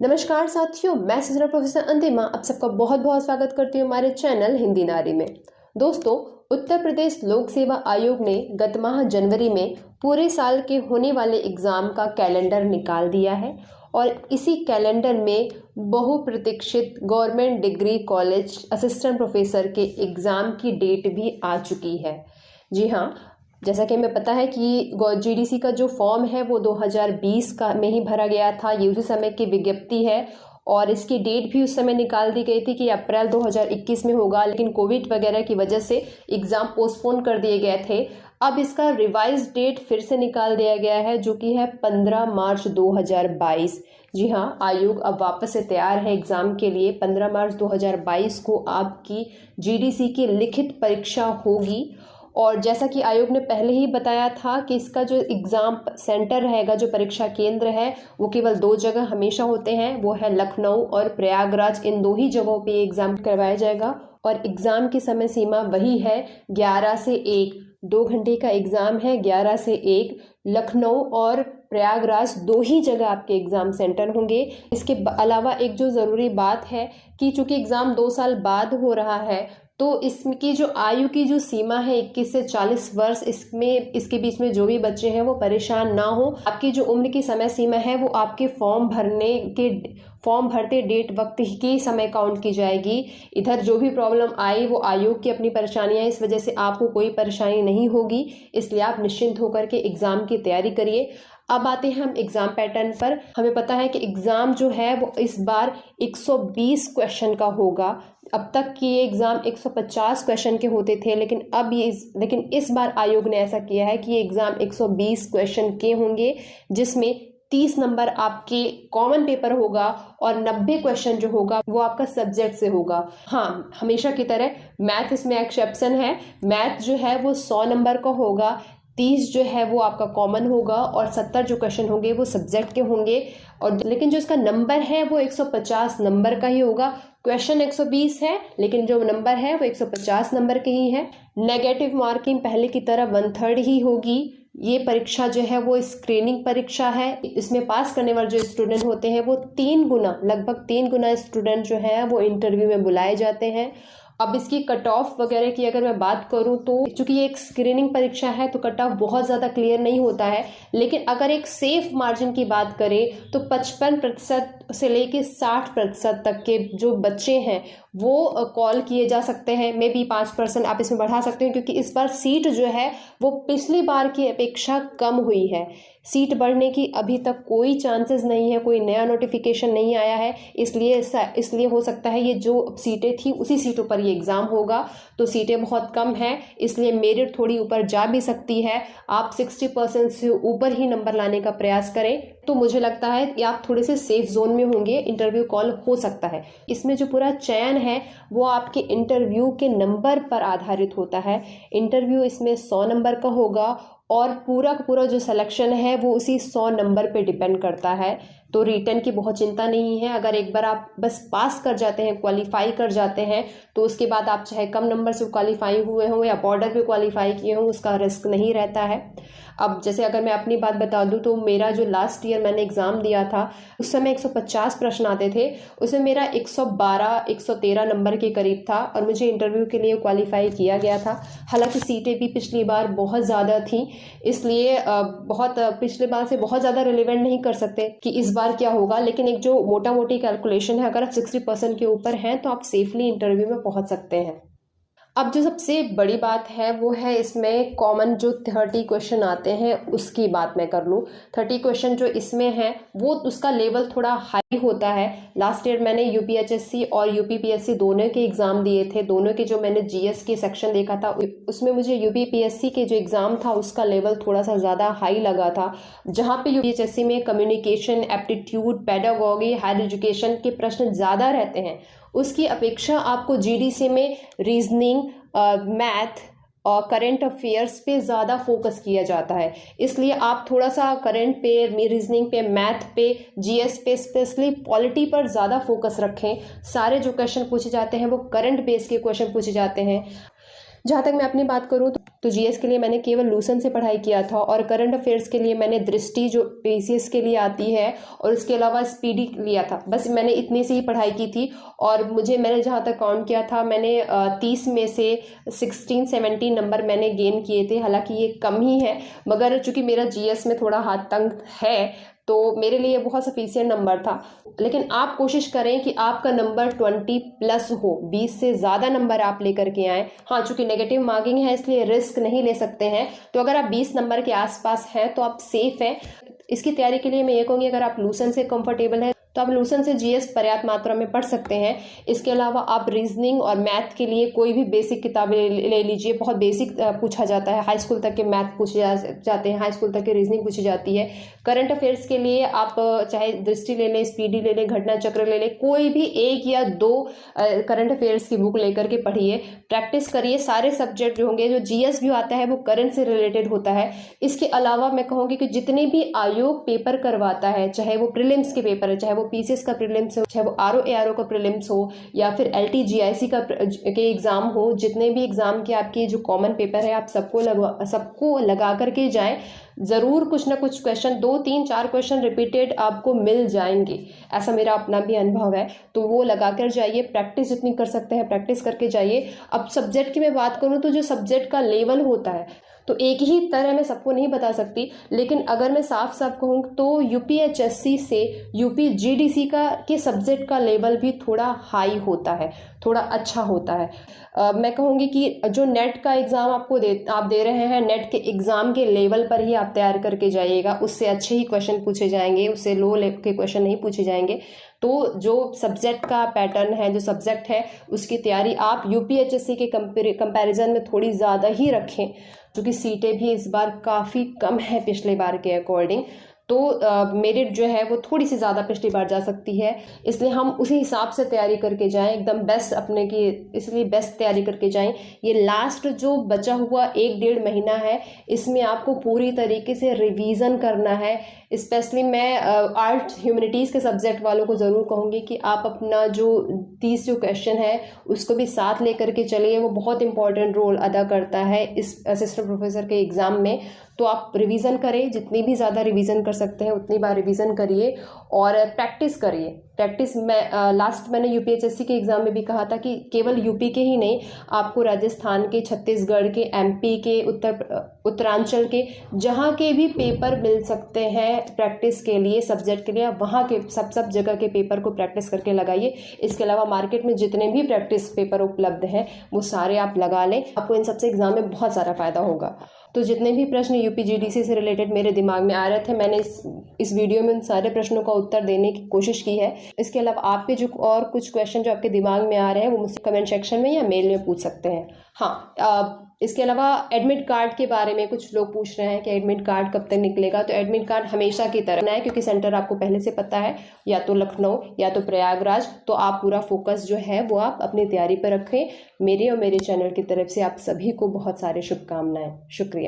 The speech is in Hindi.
नमस्कार साथियों, मैं सिजरा प्रोफेसर अंतिमा आप सबका बहुत बहुत स्वागत करती हूँ हमारे चैनल हिंदी नारी में। दोस्तों, उत्तर प्रदेश लोक सेवा आयोग ने गत माह जनवरी में पूरे साल के होने वाले एग्जाम का कैलेंडर निकाल दिया है और इसी कैलेंडर में बहुप्रतीक्षित government degree college assistant professor के एग्ज़ाम की डेट भी आ चुकी है। जी हाँ, जैसा कि हमें पता है कि जीडीसी का जो फॉर्म है वो 2020 का में ही भरा गया था। ये उसी समय की विज्ञप्ति है और इसकी डेट भी उस समय निकाल दी गई थी कि अप्रैल 2021 में होगा, लेकिन कोविड वगैरह की वजह से एग्ज़ाम पोस्टपोन कर दिए गए थे। अब इसका रिवाइज डेट फिर से निकाल दिया गया है जो कि है 15 मार्च 2022। जी हाँ, आयोग अब वापस से तैयार है एग्ज़ाम के लिए। 15 मार्च 2022 को आपकी जीडीसी की लिखित परीक्षा होगी और जैसा कि आयोग ने पहले ही बताया था कि इसका जो एग्ज़ाम सेंटर रहेगा, जो परीक्षा केंद्र है, वो केवल 2 जगह हमेशा होते हैं, वो है लखनऊ और प्रयागराज। इन 2 ही जगहों पे एग्ज़ाम करवाया जाएगा और एग्ज़ाम की समय सीमा वही है 11 से 1। 2 घंटे का एग्ज़ाम है, 11 से 1। लखनऊ और प्रयागराज 2 ही जगह आपके एग्ज़ाम सेंटर होंगे। इसके अलावा एक जो ज़रूरी बात है कि चूँकि एग्ज़ाम 2 साल बाद हो रहा है, तो इसकी जो आयु की जो सीमा है 21 से 40 वर्ष, इसके बीच में जो भी बच्चे हैं वो परेशान ना हो। आपकी जो उम्र की समय सीमा है वो आपके फॉर्म भरते डेट वक्त की समय काउंट की जाएगी। इधर जो भी प्रॉब्लम आई वो आयोग की अपनी परेशानियां, इस वजह से आपको कोई परेशानी नहीं होगी, इसलिए आप निश्चिंत होकर के एग्ज़ाम की तैयारी करिए। अब आते हैं हम एग्ज़ाम पैटर्न पर। हमें पता है कि एग्ज़ाम जो है वो इस बार 120 क्वेश्चन का होगा। अब तक की ये एग्ज़ाम 150 क्वेश्चन के होते थे, लेकिन इस बार आयोग ने ऐसा किया है कि ये एग्ज़ाम 120 क्वेश्चन के होंगे, जिसमें 30 नंबर आपके कॉमन पेपर होगा और 90 क्वेश्चन जो होगा वो आपका सब्जेक्ट से होगा। हाँ, हमेशा की तरह मैथ इसमें एक्सेप्शन है। मैथ जो है वो 100 नंबर का होगा, 30 जो है वो आपका कॉमन होगा और 70 जो क्वेश्चन होंगे वो सब्जेक्ट के होंगे। और लेकिन जो इसका नंबर है वो 150 नंबर का ही होगा। क्वेश्चन 120 है, लेकिन जो नंबर है वो 150 नंबर के ही है। नेगेटिव मार्किंग पहले की तरह 1/3 ही होगी। ये परीक्षा जो है वो स्क्रीनिंग परीक्षा है। इसमें पास करने वाले जो स्टूडेंट होते हैं वो लगभग 3 गुना स्टूडेंट जो है वो इंटरव्यू में बुलाए जाते हैं। अब इसकी कट ऑफ वगैरह की अगर मैं बात करूं तो चूंकि ये एक स्क्रीनिंग परीक्षा है तो कट ऑफ बहुत ज़्यादा क्लियर नहीं होता है, लेकिन अगर एक सेफ मार्जिन की बात करें तो 55% से लेके 60% तक के जो बच्चे हैं वो कॉल किए जा सकते हैं। मे बी 5% आप इसमें बढ़ा सकते हैं, क्योंकि इस बार सीट जो है वो पिछली बार की अपेक्षा कम हुई है। सीट बढ़ने की अभी तक कोई चांसेस नहीं है, कोई नया नोटिफिकेशन नहीं आया है, इसलिए हो सकता है ये जो सीटें थी उसी सीटों पर ये एग्ज़ाम होगा। तो सीटें बहुत कम हैं, इसलिए मेरिट थोड़ी ऊपर जा भी सकती है। आप 60% से ऊपर ही नंबर लाने का प्रयास करें तो मुझे लगता है कि आप थोड़े से सेफ जोन में होंगे, इंटरव्यू कॉल हो सकता है। इसमें जो पूरा चयन है वो आपके इंटरव्यू के नंबर पर आधारित होता है। इंटरव्यू इसमें 100 नंबर का होगा और पूरा का पूरा जो सिलेक्शन है वो उसी 100 नंबर पे डिपेंड करता है। तो रिटर्न की बहुत चिंता नहीं है। अगर एक बार आप बस पास कर जाते हैं, क्वालिफाई कर जाते हैं, तो उसके बाद आप चाहे कम नंबर से क्वालिफाई हुए हों या बॉर्डर पे क्वालिफाई किए हों, उसका रिस्क नहीं रहता है। अब जैसे अगर मैं अपनी बात बता दूं तो मेरा जो लास्ट ईयर मैंने एग्ज़ाम दिया था उस समय 150 प्रश्न आते थे, उसमें मेरा 112-113 नंबर के करीब था और मुझे इंटरव्यू के लिए क्वालिफाई किया गया था। हालांकि सीटें भी पिछली बार बहुत ज़्यादा थी, इसलिए पिछले बार से बहुत ज़्यादा रिलेवेंट नहीं कर सकते कि इस बार क्या होगा, लेकिन एक जो मोटा मोटी कैलकुलेशन है, अगर आप 60% के ऊपर हैं तो आप सेफली इंटरव्यू में पहुंच सकते हैं। अब जो सबसे बड़ी बात है वो है इसमें कॉमन जो 30 क्वेश्चन आते हैं उसकी बात मैं कर लूँ। 30 क्वेश्चन जो इसमें हैं वो उसका लेवल थोड़ा हाई होता है। लास्ट ईयर मैंने यूपीएचएससी और यूपीपीएससी दोनों के एग्ज़ाम दिए थे। दोनों के जो मैंने जीएस के सेक्शन देखा था उसमें मुझे यूपीपीएससी के जो एग्ज़ाम था उसका लेवल थोड़ा सा ज़्यादा हाई लगा था। जहाँ पे यूपीएचएससी में communication, aptitude, pedagogy, higher education के प्रश्न ज़्यादा रहते हैं, उसकी अपेक्षा आपको जीडीसी में रीजनिंग, मैथ और करंट अफेयर्स पे ज़्यादा फोकस किया जाता है। इसलिए आप थोड़ा सा करंट पे, रीजनिंग पे, मैथ पे, जीएस पे, स्पेशली पॉलिटी पर ज़्यादा फोकस रखें। सारे जो क्वेश्चन पूछे जाते हैं वो करंट बेस के क्वेश्चन पूछे जाते हैं। जहाँ तक मैं अपनी बात करूँ तो तो जीएस के लिए मैंने केवल लूसेंट से पढ़ाई किया था, और करंट अफेयर्स के लिए मैंने दृष्टि जो पीसीएस के लिए आती है और उसके अलावा स्पीडी लिया था। बस मैंने इतनी से ही पढ़ाई की थी, और मैंने जहाँ तक काउंट किया था, मैंने 30 में से 16-17 नंबर मैंने गेन किए थे। हालांकि ये कम ही है, मगर चूंकि मेरा जीएस में थोड़ा हाथ तंग है तो मेरे लिए बहुत सफिशिएंट नंबर था। लेकिन आप कोशिश करें कि आपका नंबर 20+ हो, 20 से ज़्यादा नंबर आप लेकर के आएँ। हाँ, चूंकि नेगेटिव मार्किंग है इसलिए रिस्क नहीं ले सकते हैं, तो अगर आप 20 नंबर के आसपास हैं तो आप सेफ हैं। इसकी तैयारी के लिए मैं ये कहूँगी, अगर आप लूसेंट से कंफर्टेबल है तो आप लूसेंट से जीएस पर्याप्त मात्रा में पढ़ सकते हैं। इसके अलावा आप रीजनिंग और मैथ के लिए कोई भी बेसिक किताबें ले लीजिए। बहुत बेसिक पूछा जाता है, हाई स्कूल तक के मैथ पूछे जाते हैं, हाई स्कूल तक की रीजनिंग पूछी जाती है। करंट अफेयर्स के लिए आप चाहे दृष्टि ले लें, स्पीडी ले लें, घटना चक्र ले लें, कोई भी 1 या 2 करंट अफेयर्स की बुक लेकर के पढ़िए, प्रैक्टिस करिए। सारे सब्जेक्ट जो होंगे, जो जीएस भी आता है वो करंट से रिलेटेड होता है। इसके अलावा मैं कहूँगी कि जितने भी आयोग पेपर करवाता है, चाहे वो प्रीलिम्स के पेपर है, चाहे वो पीसीएस का प्रीलिम्स हो, चाहे वो आरओ का प्रीलिम्स हो, या फिर एलटीजीआईसी के एग्जाम हो, जितने भी एग्जाम के आपके जो कॉमन पेपर है आप सबको लगा करके जाएं। जरूर कुछ ना कुछ क्वेश्चन, 2-3-4 क्वेश्चन रिपीटेड आपको मिल जाएंगे, ऐसा मेरा अपना भी अनुभव है। तो वो लगा कर जाइए, प्रैक्टिस जितनी कर सकते हैं प्रैक्टिस करके जाइए। अब सब्जेक्ट की मैं बात करूँ तो जो सब्जेक्ट का लेवल होता है, तो एक ही तरह मैं सबको नहीं बता सकती, लेकिन अगर मैं साफ साफ कहूँ तो यूपीएचएससी से यूपीजीडीसी के सब्जेक्ट का लेवल भी थोड़ा हाई होता है, थोड़ा अच्छा होता है। मैं कहूँगी कि जो नेट का एग्ज़ाम आप दे रहे हैं, नेट के एग्ज़ाम के लेवल पर ही आप तैयार करके जाइएगा। उससे अच्छे ही क्वेश्चन पूछे जाएंगे, उससे लो लेवल के क्वेश्चन नहीं पूछे जाएंगे। तो जो सब्जेक्ट का पैटर्न है, जो सब्जेक्ट है, उसकी तैयारी आप यूपीएचएससी के कंपैरिजन में थोड़ी ज़्यादा ही रखें, क्योंकि सीटें भी इस बार काफ़ी कम है पिछले बार के अकॉर्डिंग। तो मेरिट जो है वो थोड़ी सी ज़्यादा पिछली बार जा सकती है, इसलिए हम उसी हिसाब से तैयारी करके जाएं, एकदम बेस्ट अपने की, इसलिए बेस्ट तैयारी करके जाएं। ये लास्ट जो बचा हुआ 1-1.5 महीना है, इसमें आपको पूरी तरीके से रिवीजन करना है। स्पेशली मैं आर्ट ह्यूमैनिटीज़ के सब्जेक्ट वालों को ज़रूर कहूँगी कि आप अपना जो 30 जो क्वेश्चन है उसको भी साथ लेकर के चलिए, वो बहुत इंपॉर्टेंट रोल अदा करता है इस असिस्टेंट प्रोफेसर के एग्ज़ाम में। तो आप रिवीजन करें, जितनी भी ज़्यादा रिवीजन कर सकते हैं उतनी बार रिवीजन करिए और प्रैक्टिस करिए। प्रैक्टिस मैंने यूपीएचएससी के एग्ज़ाम में भी कहा था कि केवल यूपी के ही नहीं, आपको राजस्थान के, छत्तीसगढ़ के, एमपी के, उत्तरांचल के, जहाँ के भी पेपर मिल सकते हैं प्रैक्टिस के लिए, सब्जेक्ट के लिए, आप वहाँ के सब जगह के पेपर को प्रैक्टिस करके लगाइए। इसके अलावा मार्केट में जितने भी प्रैक्टिस पेपर उपलब्ध हैं वो सारे आप लगा लें, आपको इन सबसे एग्ज़ाम में बहुत सारा फ़ायदा होगा। तो जितने भी प्रश्न यूपीजीडीसी से रिलेटेड मेरे दिमाग में आ रहे थे, मैंने इस वीडियो में उन सारे प्रश्नों का उत्तर देने की कोशिश की है। इसके अलावा आपके जो और कुछ क्वेश्चन जो आपके दिमाग में आ रहे हैं वो मुझसे कमेंट सेक्शन में या मेल में पूछ सकते हैं। हाँ, इसके अलावा एडमिट कार्ड के बारे में कुछ लोग पूछ रहे हैं कि एडमिट कार्ड कब तक निकलेगा। तो एडमिट कार्ड हमेशा की तरह है, क्योंकि सेंटर आपको पहले से पता है, या तो लखनऊ या तो प्रयागराज। तो आप पूरा फोकस जो है वो आप अपनी तैयारी पर रखें। मेरे और मेरे चैनल की तरफ से आप सभी को बहुत सारे शुभकामनाएं। शुक्रिया।